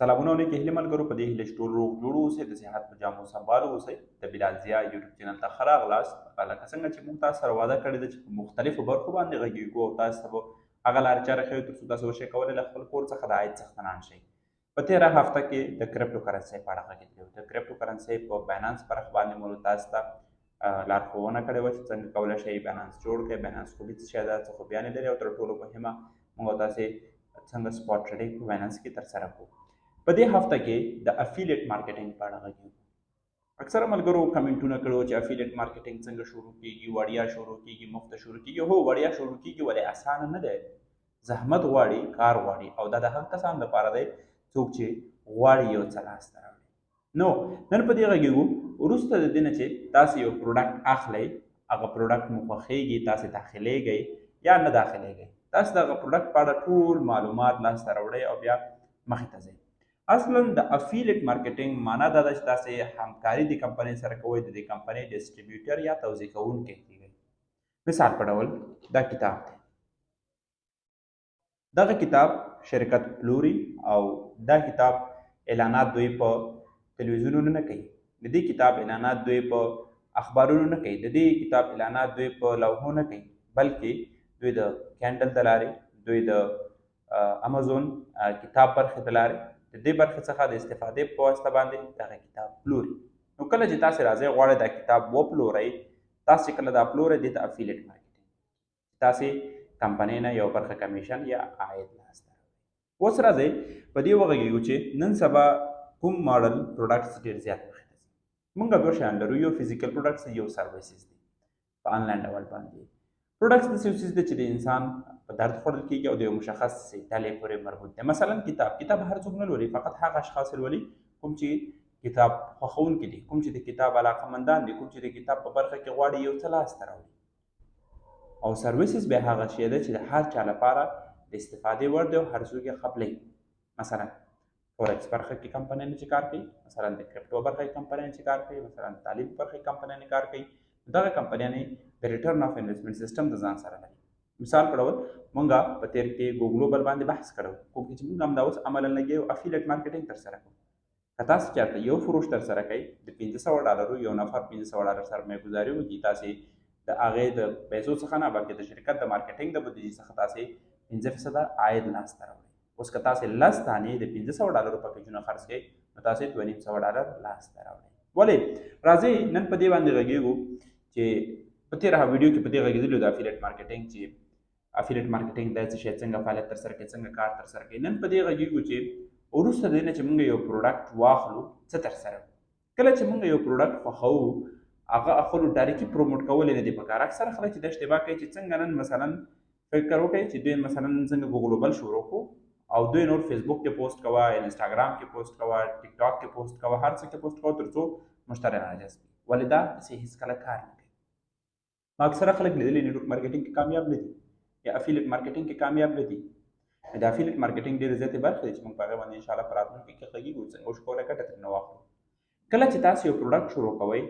سلامونه علیکم هیله ملګرو په دې هیله چې ټول روغ جوړ اوسئ د صحت په جامو سنبال اوسئ د بلال ضیا یوټیوب چینل ته ښه راغلاست. لکه څنګه چې موږ تاسو سره وعده کړې ده چې په مختلفو برخو باندې غږیږو او تاسو ته به هغه لارې چارې ښیو تر څو تاسو وشئ کولی له خپل کور څخه د عاید څښتنان شئ. په تېره هفته کې د کرپټو کرنسۍ په اړه غږېدلي وو. د کرپټو کرنسۍ په باینانس برخه باندې مو تاسو ته لارښوونه کړې وه چې څنګه کولی شئ باینانس جوړ کړئ. باینانس خوبي څه شی ده، څه خوبیانې لري، او تر ټولو مهمه موږ تاسې څنګه سپاټ ټریډینګ په باینانس کې ترسره کړو. په دې هفته کې د افیلیټ مارکیټینګ په اړه غږیږو. اکثره ملګرو کمنټونه کړو چې افیلیټ مارکیټینګ څنګه شروع کیږي، وړیا شروع کیږي، مفته شروع کیږي. هو وړیا شروع کیږي ولې اسانه نه دی، زحمت غواړي، کار غواړي، او دا د هغه کسانو لپاره دی څوک چې غواړي یو څه لاسته راوړي. نو نن په دې غږیږو وروسته د دې نه چې تاسو یو پروډکټ اخلئ، هغه پروډکټ مو خوښیږي، تاسو داخلیږئ یا نه داخلیږئ، تاسو د هغه پروډکټ په اړه ټول معلومات لاسته راوړئ او بیا مخې ته ځئ. اصلا د افیلیټ مارکیټینګ معنا دا ده چې تاسو همکاري د کمپنۍ سره کوئ، د دې کمپنۍ ډسټریبیوټر یا توزیع کوونکی کیږئ. مثال په ډول دا کتاب دی، دغه کتاب شرکت پلوري او دا کتاب اعلانات دوی په تلویزیونونو نه کوي، د دې کتاب اعلانات دوی په اخبارونو نه کوي، د دې کتاب اعلانات دوی په لوحو نه کوي، بلکې دوی د کینډل د لارې، دوی د امازون کتاب برخې د لارې د دې برخې څخه د استفادې په واسطه باندې دغه کتاب پلوري. نو کله چې تاسې راځئ غواړئ دا کتاب وپلورئ، تاسې چې کله دا پلورئ دې ته افیلیټ مارکیټینګ، تاسې کمپنۍ نه یو برخه کمیشن یا عاید لاسته راوړئ. اوس راځئ په دې وغږیږو چې نن سبا کوم ماډل پروډکټس ډېر زیات مخې ته ځي. موږ دوه شیان لرو، یو فزیکل پروډکټس، یو سرویسز دي. په آنلاین ډول باندې پروډکټس داسې یو څیز دی چې د انسان په درد خوړل کېږي او د یو مشخص ډلې پورې مربوط دی. مثلا کتاب هر څوک نه لولي، فقط هغه اشخاص لولي کوم چې کتاب خوښونکي دي، کوم چې د کتاب علاقهمندان دي، کوم چې د کتاب په برخه کې غواړي یو څه لاسته راوړي. او سرویسز بیا هغه شی دی چې د هر چا لپاره د استفادې وړ دی او هر څوک یې خپلوي. مثلا فورکس برخه کې کمپنیانې چې کار کوي، مثلا د کرپټو برخه کې کمپنیانې چې کار کوي، مثلا د تعلیم برخه کې کمپنیانې کار کوي، دغه کمپنیانې د ریټرن اف انویسټمنټ سیستم د ځان سره لري. مثال په ډول مونږ په تیر کې ګوګلوبل باندې بحث کړو، کوم چې موږ همدا اوس عملاً لګیا یو افیلیټ مارکیټینګ ترسره کوو. که تاسو چېرته یو فروش ترسره کوئ، د $500 یو نفر $500 سرمایه ګزاري وکړي، تاسې د هغې د پیسو څخه نه بلکې د شرکت د مارکیټینګ د بودیجې څخه تاسې 5% عاید لاسته راوړئ. اوس که تاسې 10 دانې د $500 پیکیجونه خرڅ کړئ نو تاسې $250 لاسته راوړئ. ولې؟ راځئ نن په دې باندې غږیږو چې په تېره ویډیو کې په دې غږېدلو د افیلیټ مارکیټینګ چې افیلیټ مارکیټینګ دا څه شی، څنګه فعالیت ترسره کوي، څنګه کار ترسره کوي. نن په دې غږیږو چې وروسته د دې نه چې موږ یو پروډکټ واخلو څه ترسره کوو. کله چې موږ یو پروډکټ خوښوو هغه اخلو، ډایرکټي پروموټ کول یې نه دي پکار. اکثره خلک چې دا اشتباه کوي چې څنګه نن مثلا فکر وکړئ چې دوی مثلا څنګه ګوګلوبل شروع کړو او دوی نور فیسبوک کې پوسټ کوه، انسټاګرام کې پوسټ کوه، ټیک ټاک کې پوسټ کوه، هر څه کې پوسټ کوه تر څو مشتریان راجذب کړي. ولې دا داسې هېڅکله کار نه کوي. ما اکثره خلک لیدلي نیټورک مارکیټینګ کې کامیاب نه دي یا افیلیټ مارکیټینګ کې کامیاب نه دي. د افیلیټ مارکیټینګ ډېرې زیاتې برخې دي چې موږ په هغې باندې انشاءالله په راتلونکي کې غږیږو څنګه وشو کولی ګټه ترېنه واخلو. کله چې تاسو یو پروډکټ شروع کوئ،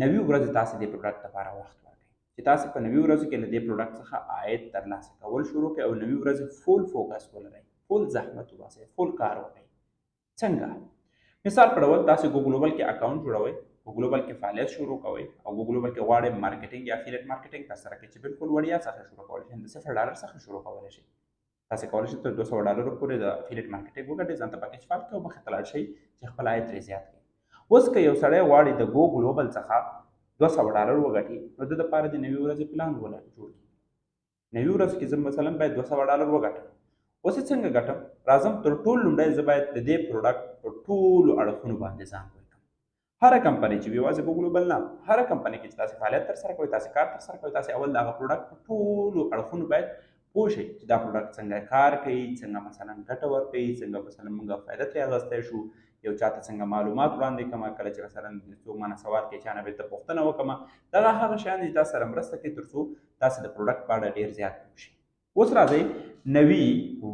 90 ورځې تاسو دې پروډکټ لپاره وخت ورکړئ چې تاسو په 90 ورځو کې له دې پروډکټ څخه عاید ترلاسه کول شروع کړئ او 90 ورځې فول فوکس ولرئ، فول زحمت وباسئ، فول کار وکړئ. څنګه؟ مثال په ډول تاسو ګوګلوبل کې اکاونټ جوړوئ، ګوګلوبل کې فعالیت شروع کوئ او ګوګلوبل کې غواړئ مارکیټینګ یا افیلیټ مارکیټینګ ترسره کړئ چې بالکل وړیا څخه شروع کولی شئ، د $0 څخه شروع کولی شئ. تاسو کولی شئ تر $200 پورې د افیلیټ مارکیټینګ وګټئ، ځان ته پیکیج فعال کړئ او مخې ته لاړ شئ چې خپل عاید ترې زیات کړئ. اوس که یو سړی غواړي د ګوګلوبل څخه $200 وګټي نو د لپاره د 90 ورځې پلان جوړ کړي. 90 ورځو کې زه مثلا باید $200 وګټم. اوس یې څنګه ګټم؟ راځم تر ټولو لومړی زه باید د دې پروډکټ په ټولو اړخونو باندې ځان پوه کړم. هره کمپنۍ چې یوازې ګوګلوبل نه، هره کمپنۍ کې چې تاسې فعالیت ترسره کوئ، تاسې کار ترسره کوئ، تاسې اول د هغه پروډکټ په ټولو اړخونو باید پوه شئ چې دا پروډکټ څنګه کار کوي، څنګه مثلا ګټه ورکوي، څنګه مثلا موږ فایده ترې اخیستی شو، یو چاته څنګه معلومات وړاندې کړم، کله چې مثلا څوک مانه سوال کوي چا نه بېرته پوښتنه وکړم. دغه هغه شیان دي چې تاسو سره مرسته کوي تر څو تاسو د پروډکټ په اړه ډېر زیات پوه شئ. اوس راځئ 90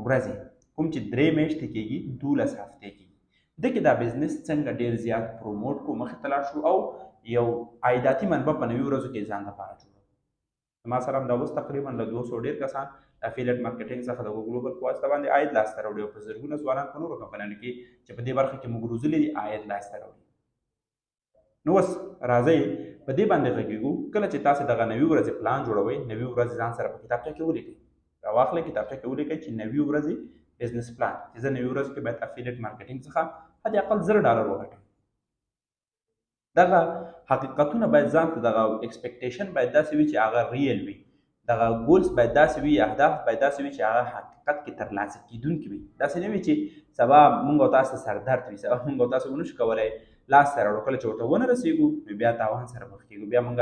ورځې کوم چې 3 میاشتې کېږي 12 هفتې کېږي، ده کې دا بزنس څنګه ډېر زیات پروموټ کړو، مخې ته لاړ شو او یو عایداتي منبع په 90 ورځو کې ځان لپاره جوړ کړو. ما سره هم دا اوس تقریبا له 200 ډېر کسان افیلیټ مارکیټینګ څخه د ګلوبل په واسطه باندې عاید لاسته راوړي او په زرګونه ځوانان په نورو کمپنیانو کې چې په دې برخه کې موږ روزلي دي عاید لاسته راوړي. نو اوس راځئ په دې باندې غږیږو. کله چې تاسو دغه نوي ورځې پلان جوړوئ، نوي ورځې ځان سره په کتابچه کې ولیکئ، راواخلئ کتابچه کې ولیکئ چې نوي ورځې بزنس پلان چې زه نوي ورځ کې باید افیلیټ مارکیټینګ څخه حد اقل $1000 وګټم. دغه حقیقتونه باید ځان ته دغه ایکسپیکټیشن باید داسې وي چې هغه ریل وي، دغه ګولز باید داسې وي، اهداف باید داسې وي چې هغه حقیقت کې ترلاسه کیدونکي وي. داسې نه وي چې سبا موږ او تاسو سردرد وي، سبا موږ او تاسو ونشو کولی لاسته راوړو، کله چې ورته ونه رسېږو نو بیا تاوان سره مخ کېږو، بیا موږ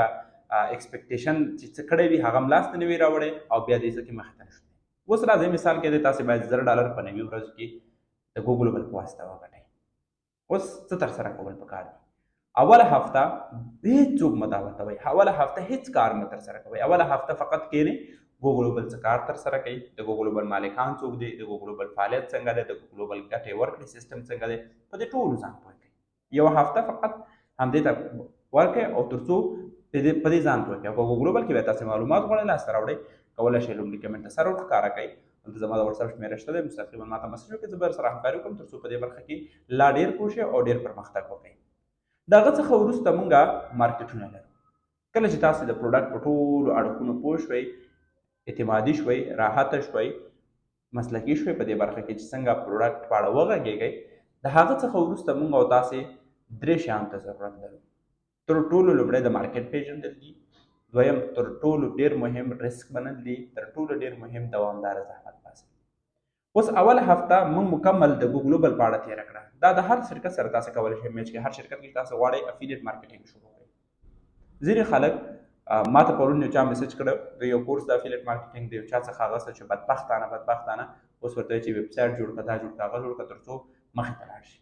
ایکسپیکټیشن چې څه کړی وي هغه هم لاسته نه وي راوړی او بیا دې څه کې مخې ته نشو. اوس راځئ مثال کې دی تاسې باید $1000 په نوي ورځو کې د ګوګل په واسطه وګټئ. اوس څه ترسره کول پکار دي؟ اوله هفته هیڅوک مه دعوتوئ، اوله هفته هیڅ کار مه ترسره کوئ. اوله هفته فقط کښېنئ، ګوګل څه کار ترسره کوي، د ګوګل مالکان څوک دي، د ګوګل فعالیت څنګه دی، د ګوګل ګټې ورکړې سیستم څنګه دی، په دې ټولو ځان پوه کړئ. یوه هفته فقط همدې ته ورکړئ او تر څو په دې ځان پوه کړئ. او په ګوګل کې بیا تاسې معلومات غواړئ لاسته راوړئ، کولی شئ لومړي کمنټ سره ورښکاره کړئ. دلته زما د وټساپ شمېره شته دی، مستقیما ما ته مسج وکړئ، زه به درسره همکاري وکړم تر څو په دې برخه کې لا ډېر پوه شئ او ډېر پرمختګ وکړئ. د هغه څخه وروسته موږ مارکیټونه لرو. کله چې تاسې د پروډکټ په ټولو اړخونو پوه شوئ، اعتمادي شوئ، راحته شوئ، مسلکي شوئ په دې برخه کې چې څنګه پروډکټ په اړه وغږېږئ، د هغه څخه وروسته موږ او تاسې 3 شیانو ته ضرورت لرو. تر ټولو لومړی د مارکیټ پیژندل دي، دویم تر ټولو ډېر مهم ریسک منل دي، تر ټولو ډېر مهم دوامداره زحمت باسل. اوس اوله هفته موږ مکمل د ګوګل په اړه تېره کړه. دا د هر شرکت سره تاسو کولی شئ میچ کړئ. هر شرکت کې تاسو غواړئ افیلیټ مارکیټینګ شروع کړئ. ځینې خلک ما ته پرون یو چا میسج کړی د یو کورس د افیلیټ مارکیټینګ د یو چا څخه اخیسته چې بدبختانه اوس ورته وایي چې ویب سایټ جوړ کړه، دا جوړ کړه، هغه جوړ کړه تر څو مخې ته لاړ شي.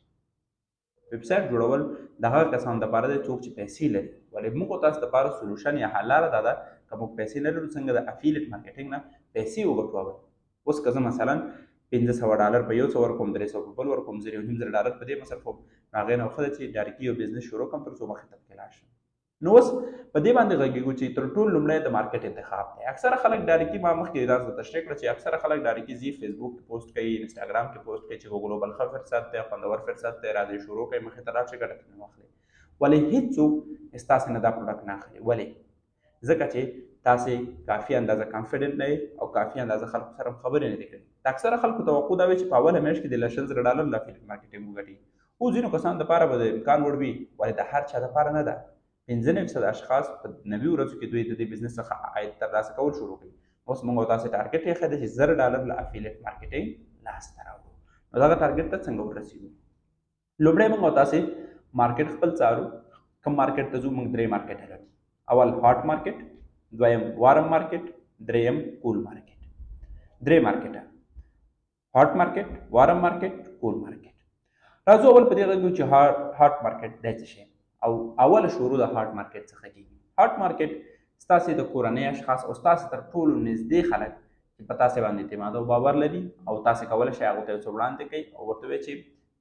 ویب سایټ جوړول د هغه کسانو دپاره دی څوک چې پیسې لري، ولې موږ تاسو دپاره سولوشن یا حل لاره دا ده که موږ پیسې نه لرو څنګه د افیلیټ مارکیټینګ نه پیسې وګټو. اوس که زه مثلا $500 په یو څه ورکوم، 300 په بل ورکوم، $1,500 په دې مصرفوم، نو هغې نه ښه ده چې ډایرکټي یو بزنس شروع کړم تر څو مخې ته پکې لاړ شم. نو اوس په دې باندې غږېږو چې تر ټولو لومړی د مارکیټ انتخاب دی. اکثره خلک ډایرکټي ما مخکې تاسو ته تشریح کړه چې اکثره خلک ډایرکټي ځي فیسبوک کې پوسټ کوي، انسټاګرام کې پوسټ کوي چې ګلوبل ښه فرصت دی، خوندور فرصت دی، راځئ شروع کړئ، مخې ته لاړ شئ، ګټه ترې واخلئ. ولې هېڅوک ستاسې نه دا پروډکټ نه اخلي؟ ولې؟ ځکه چې تاسې کافي اندازه کانفیډنټ نه یئ او کافي اندازه خلکو سره خبرې نه دي کړې. د اکثره خلکو توقع دا وي چې په اوله میاشت کې د $100,000 د افیلیټ مارکیټینګ وګټي. خو ځینو کسانو دپاره به د امکان وړ وي، ولې د هر چا دپاره نه ده. 95% اشخاص په نوي ورځو کې دوی د دې بزنس څخه عاید ترلاسه کول شروع کوي. اوس موږ او تاسې ټارګټ یې ایښی دی چې $1000 له افیلیټ مارکیټینګ لاسته راوړو. نو دغه ټارګټ ته څنګه ورسېږو؟ لومړی موږ او تاسې مارکیټ خپل څارو. کوم مارکیټ ته ځو؟ موږ 3 مارکیټ لرو. اول هاټ مارکیټ، دویم وارم مارکیټ، دریم کول مارکیټ. 3 مارکیټه: هاټ مارکیټ، وارم مارکیټ، کول مارکیټ. راځو اول په دې غږیږو چې هاټ مارکیټ دی څه شی او اوله شروع د هاټ مارکیټ څخه کېږي. هاټ مارکیټ ستاسې د کورنۍ اشخاص او ستاسې تر ټولو نږدې خلک چې په تاسې باندې اعتماد او باور لري او تاسې کولی شئ هغو ته یو څه وړاندې کړئ او ورته ووایئ چې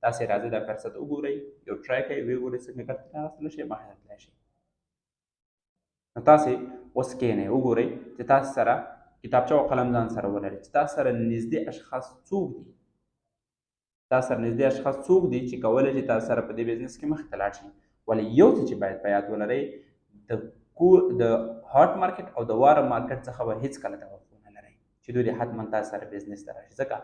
تاسې راځئ دا فرصت وګورئ، یو ټرای کړئ، ویې ګورئ څنګه ګټه ترې اخیستلی شئ، مخې ته تللی شئ. نو تاسې اوس کښېنئ، وګورئ چې تاسې سره کتابچه او قلم ځان سره ولرئ چې تاسو سره نږدې اشخاص څوک دي. تاسو سره نږدې اشخاص څوک دي چې کولی شي تاسو سره په دې بزنس کې مخې ته لاړ شي. ولې یو څه چې باید په یاد ولرئ، د هاټ مارکیټ او د وارم مارکیټ څخه به هېڅکله توقع ونه لرئ چې دوی دې حتما تاسو سره بزنس ته راشي. ځکه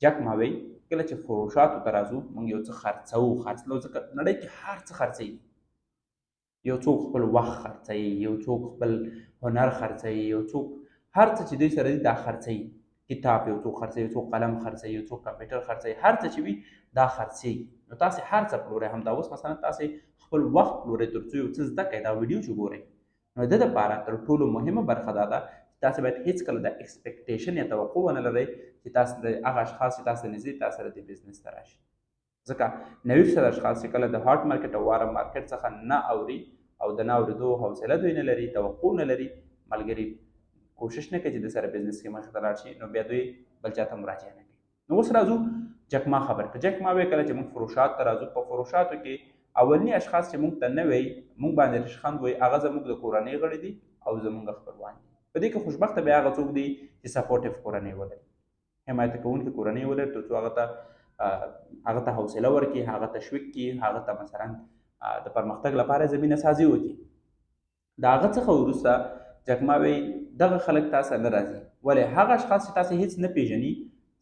جک ماوی کله چې فروشاتو ته راځو موږ یو څه خرڅلو، ځکه نړۍ کې هر څه خرڅوي. یو څوک خپل وخت خرڅوي، یو څوک خپل هنر خرڅوي، یو څوک هر څه چې دوی سره دي دا خرڅوي. کتاب یو څوک خرڅوي، یو څوک قلم خرڅوي، یو څوک کمپیوټر خرڅوي، هر څه چې وي دا خرڅوي. نو تاسې هر څه پلورئ. همدا اوس مثلا تاسې خپل وخت پلورئ تر څو یو څه زده کړئ، دا ویډیو چې ګورئ. نو د دپاره تر ټولو مهمه برخه دا ده چې تاسې باید هېڅکله د ایکسپیکټیشن یا توقع ونه لرئ چې تاسو د هغه اشخاص چې تاسو نږدې تاسو سره د بزنس ته راشي. ځکه 90% اشخاص چې کله د هاټ مارکیټ او وارم مارکیټ څخه نه اوري او د نه اورېدو حوصله دوی نه لري، توقع نه لري، ملګري کوشش نه کوي چې د سره بزنس کې مخې ته لاړ شي، نو بیا دوی بل چا ته مراجعه نه کوي. نو اوس راځو جکما خبرې ته. جکما وایي کله چې موږ فروشات ته راځو، په فروشاتو کې اولني اشخاص چې موږ ته نه وایي، موږ باندې ریشخند وایي، هغه زموږ د کورنۍ غړي دي او زموږ خپلوان دي. په دې کې خوشبخته بیا هغه څوک دی چې سپورټیو کورنۍ ولري، حمایت کوونکې کورنۍ ولري، تر څو هغه ته حوصله ورکړي، هغه تشویق کړي، هغه ته مثلا د پرمختګ لپاره زمینه سازي وکړي. د هغه څخه وروسته جکماوی دغه خلک تاسو نه راځي، ولې هغه اشخاص چې تاسو هیڅ نه پیژني،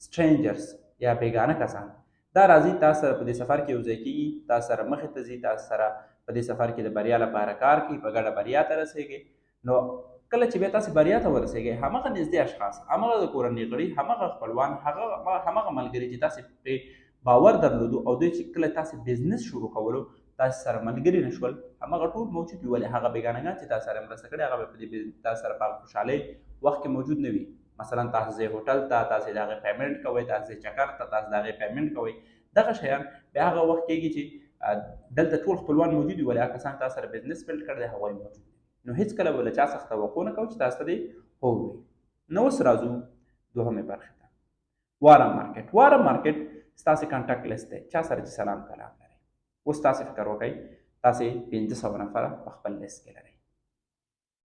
سټرینجرز یا بیګانه کسان، دا راځي تاسو سره په دې سفر کې یوځای کېږي، تاسو سره مخې ته ځي، تاسو سره په دې سفر کې د بریا لپاره کار کوي، په ګډه بریا ته رسېږي. نو کله چې بیا تاسو بریا ته ورسېږئ، همغه نږدې اشخاص، همغه د کورنۍ غړي، همغه خپلوان، همغه ملګري چې تاسو پرې باور درلودو او دوی چې کله تاسو بزنس شروع کولو تاسو سره ملګري نه شول، همغه ټول موجود وي، ولې هغه بیګانګان چې تاسو سره مرسته کړې هغه به په دې تاسو سره په خوشحالۍ وخت کې موجود نه وي. مثلا تاسو ځئ هوټل ته، تاسو د هغې پیمنټ کوئ، تاسو ځئ چکر ته، تاسو د هغې پیمنټ کوئ، دغه شیان بیا هغه وخت کېږي چې دلته ټول خپلوان موجود وي، ولې هغه کسان تاسو سره بزنس بلډ کړی دی هغوی موجود دي. نو هېڅکله به له چا څخه توقع نه کوو چې تاسو ته دې هو وي. نو اوس راځو دوهمې برخې ته. وارم مارکیټ. وارم مارکیټ ستاسې کانټاکټ لیست دی، چا سره چې سلام کلام لرئ. اوس تاسې فکر وکړئ، تاسې 500 نفره په خپل لیست کې لرئ.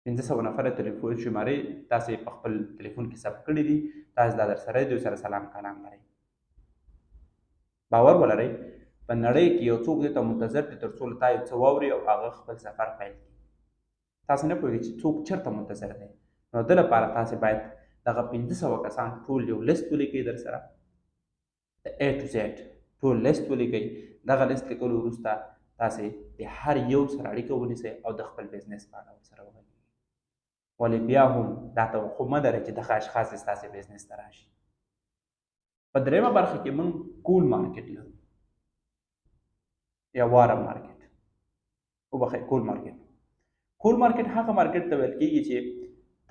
500 نفره تلیفون شمارې تاسې په خپل تلیفون کې ثبت کړي دي، تاسې دا در سره دوی سره سلام کلام لرئ. باور ولرئ په نړۍ کې یو څوک دې ته منتظر دی تر څو له تا یو څه واوري او هغه خپل سفر پیل کړي. تاسو نه پوهېږئ چې څوک چېرته منتظر دی. نو د لپاره تاسې باید دغه 500 کسان ټول یو لیست ولیکئ در سره، د A to Z ټول لیست ولیکئ. دغه لیست لیکلو وروسته تاسې د هر یو سره اړیکه ونیسئ او د خپل بزنس په اړه ورسره وغږیږئ. ولې بیا هم دا توقع مه لرئ چې دغه اشخاص ستاسې بزنس ته راشي. په درېیمه برخه کې موږ کول مارکیټ لرو یا وارم مارکیټ. وبخئ، کول مارکیټ. کول مارکیټ هغه مارکیټ ته ویل کېږي چې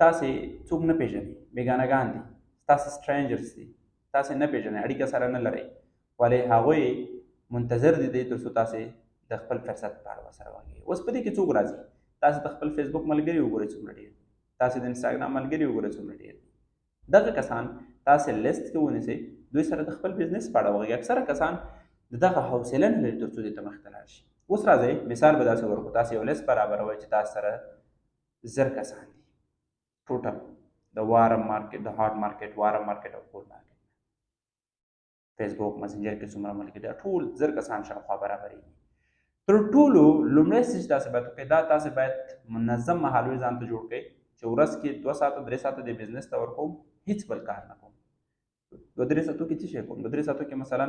تاسې څوک نه پېژنئ، بیګانهګان دي، ستاسې سټرینجرز دي، تاسې نه پېژنئ، اړیکه سره نه لرئ، ولې هغوی منتظر دي تر څو تاسې د خپل فرصت په اړه ورسره وغږیږئ. اوس په دې کې څوک راځي؟ تاسې د خپل فیسبوک ملګري وګورئ څومره ډېر دي، تاسې د انسټاګرام ملګري وګورئ څومره ډېر دي. دغه کسان تاسې لیست کې ونیسئ، دوی سره د خپل بزنس په اړه وغږیږئ. اکثره کسان د دغه حوصله نه لري تر څو دې ته مخې ته لاړ شي. اوس راځئ مثال به داسې ورکړو، تاسې یو لیست برابروئ چې تاسو سره 1000 کسان دي ټوټل د وارم مارکیټ، د هاټ مارکیټ، وارم مارکیټ او کول مارکیټ. فیسبوک مسنجر کې څومره ملګري دي، ټول 1000 کسان شاوخوا برابرېږي. تر ټولو لومړی څه چې تاسې باید وکړئ، دا تاسې باید منظم مهالوي ځان ته جوړ کړئ چې ورځ کې 2 ساعته 3 ساعته د بزنس ته ورکوم، هېڅ بل کار نه کوم. 2-3 ساعتو کې څه شی کوم؟ 2-3 ساعتو کې مثلا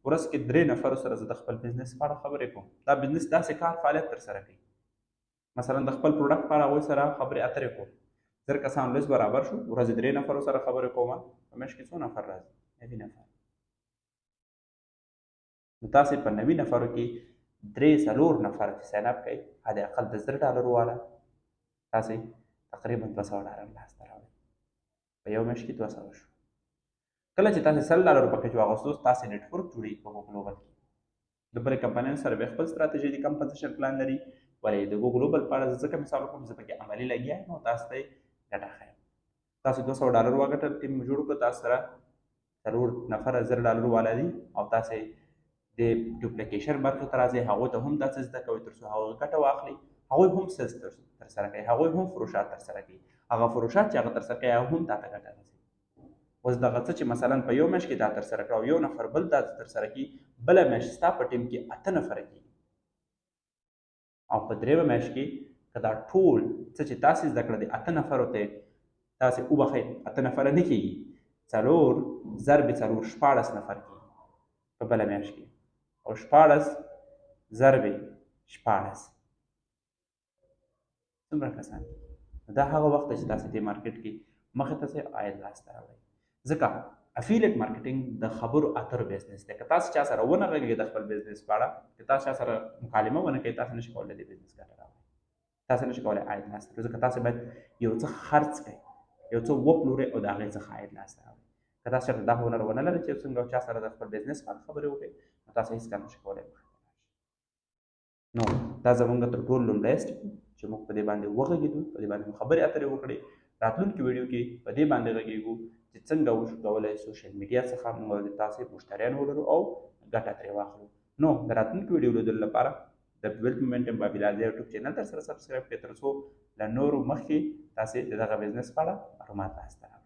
ورځ کې 3 نفرو سره زه د خپل بزنس په اړه خبرې کوم. دا بزنس داسې کار فعالیت ترسره کوي، مثلا د خپل پروډکټ په اړه هغوی سره خبرې اترې کوم. 1000 کسان لیست برابر شو، ورځې 3 نفرو سره خبرې کوم، په میاشت کې څو نفر راځي؟ 90 نفر. نو تاسې په 90 نفرو کې 3-4 نفر چې ساین اپ کوئ، حد اقل د $10 والا تاسې تقریبا $200 لاسته راوړئ. په یو میاشت کې 200 شو. کله چې تاسې $100 پکې واغوستو، تاسې نیټورک جوړېږي په ګلوبل کې. د بلې کمپنیانو سره بیا خپل ستراتیژي د کمپنسیشن پلان لري. ولې د ګلوبل په اړه ځکه مثال کوم چې پکې عملي لګیا یم او تاسو ته یې ګټه ښیم. تاسې $200 وګټل، ټیم مو جوړ کړ، تاسو سره 4 نفره $1000 والا دي او تاسې د ډوپلیکیشن برخې ته راځئ، هغوی ته هم داسې زده کوئ تر څو هغوی ګټه واخلي. هغوی هم سیلز ترسره کوي، هغوی هم فروشات ترسره کوي، هغه فروشات چې هغه ترسره کوي هغه هم تا ته ګټه رسوي. اوس دغه څه چې مثلا په یو میاشت کې دا ترسره کړه او یو نفر بل دا ترسره کړي، بله میاشت ستا په ټیم کې 8 نفره کېږي او په درېیمه میاشت کې که دا ټول څه چې تاسې زده کړه د 8 نفرو ته تاسې وبخئ 8 نفره نه کېږي، 4 ضرب 4 16 نفر کېږي په بله میاشت کې، او 16 ضرب 16 څومره کسان دي؟ دا هغه وخت چې تاسې دې مارکیټ کې مخې ته ځئ او عاید لاسته راوړئ. ځکه افیلیټ مارکیټینګ د خبرو اترو بزنس دی. که تاسو چا سره ونه غږیږئ د خپل بزنس په اړه، که تاسو چا سره مکالمه ونه کوئ، تاسو نشئ کولی د بزنس ګټه راوړئ، تاسو نشئ کولی عاید لاسته راوړئ. ځکه تاسو باید یو څه خرڅ کړئ، یو څه وپلورئ او د هغې څخه عاید لاسته راوړئ. که تاسو چېرته دا هنر ونه لرئ چې څنګه چا سره د خپل بزنس په اړه خبرې وکړئ، نو تاسو هېڅکله نشئ کولی مخکې ته لاړ شئ. نو دا زموږ تر ټولو لومړی سټپ چې موږ په دې باندې وغږېدو، په دې باندې مو خبرې اترې وکړې. راتلونکي ویډیو کې په دې باندې غږېږو چې څنګه وشو کولی سوشل میډیا څخه موږ تاسې مشتریان ولرو او ګټه ترې واخلو. نو د راتلونکي ویډیو لیدلو لپاره د ویلت مومنټم بابیلازیا یوټیوب چینل تر سره سبسکرایب کړئ تر څو له نورو مخکې تاسې د دغه بزنس په اړه معلومات لاسته راوړئ.